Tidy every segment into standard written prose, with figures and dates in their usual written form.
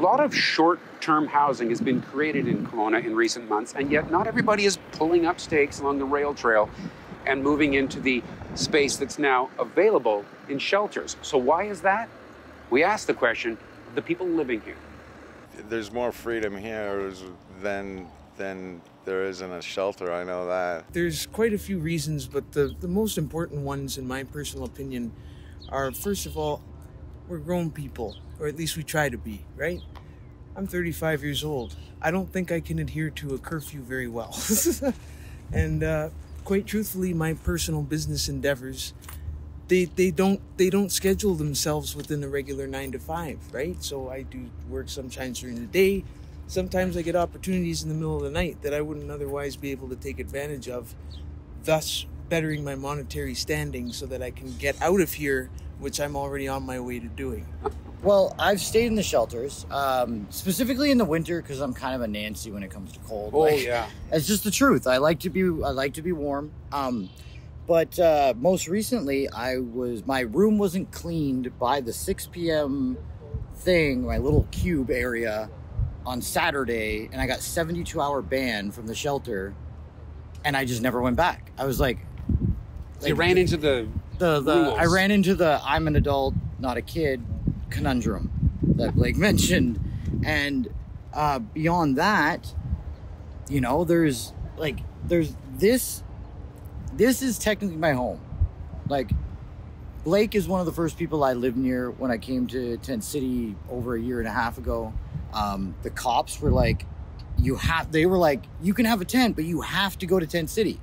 lot of short-term housing has been created in Kelowna in recent months, and yet not everybody is pulling up stakes along the rail trail and moving into the space that's now available in shelters. So why is that? We asked the question of the people living here. There's more freedom here than there is in a shelter, I know that. There's quite a few reasons, but the most important ones, in my personal opinion, are, first of all, we're grown people, or at least we try to be, right? I'm 35 years old. I don't think I can adhere to a curfew very well. And quite truthfully, my personal business endeavors, they don't schedule themselves within a regular 9 to 5, right? So I do work sometimes during the day. Sometimes I get opportunities in the middle of the night that I wouldn't otherwise be able to take advantage of, thus bettering my monetary standing so that I can get out of here, which I'm already on my way to doing. Well, I've stayed in the shelters, specifically in the winter, because I'm kind of a Nancy when it comes to cold. Oh, yeah. It's just the truth. I like to be warm. But most recently, my room wasn't cleaned by the 6 p.m. thing, my little cube area, on Saturday, and I got 72-hour ban from the shelter, and I just never went back. I was like You ran into the rules. I ran into the I'm an adult, not a kid conundrum that Blake mentioned. And beyond that, you know, there's this is technically my home. Like, Blake is one of the first people I lived near when I came to Tent City over a year and a half ago. The cops were like, you can have a tent, but you have to go to Tent City.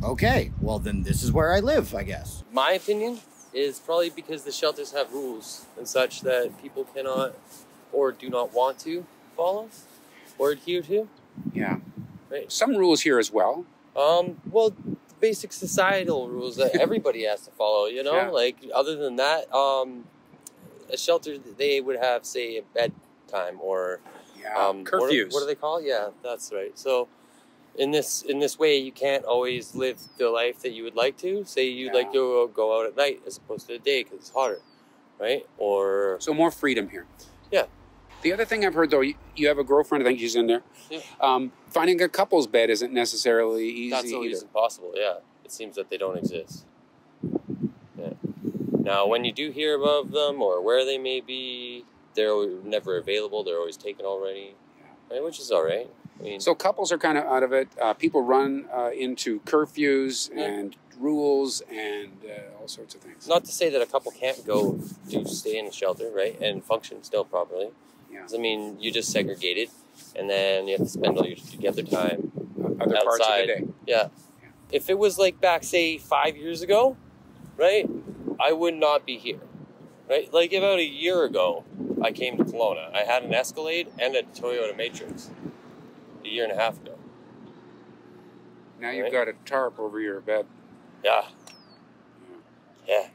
Okay, well then this is where I live, I guess. My opinion is probably because the shelters have rules and such that people cannot or do not want to follow or adhere to. Yeah. Right. Some rules here as well. Well, basic societal rules that everybody has to follow, you know? Yeah. Like, other than that, a shelter, they would have, say, a bedtime or... curfews. What do they call it? Yeah, that's right. So, in this way, you can't always live the life that you would like to. Say you'd like to go out at night as opposed to the day because it's hotter, right? Or... So more freedom here. Yeah. The other thing I've heard, though, you have a girlfriend, I think she's in there. Yeah. Finding a couple's bed isn't necessarily easy. That's always either. impossible, yeah. It seems that they don't exist. Yeah. Now, when you do hear of them or where they may be, they're never available. They're always taken already, right? Which is all right. I mean, so couples are kind of out of it. People run into curfews and rules and all sorts of things. Not to say that a couple can't go to stay in a shelter, right, and function still properly. Yeah. I mean, you just segregated, and then you have to spend all your together time Other outside. parts of the day. Yeah. If it was like back, say, 5 years ago, right, I would not be here, right? Like about a year ago, I came to Kelowna. I had an Escalade and a Toyota Matrix a year and a half ago. Now you've got a tarp over your bed. Yeah. Yeah.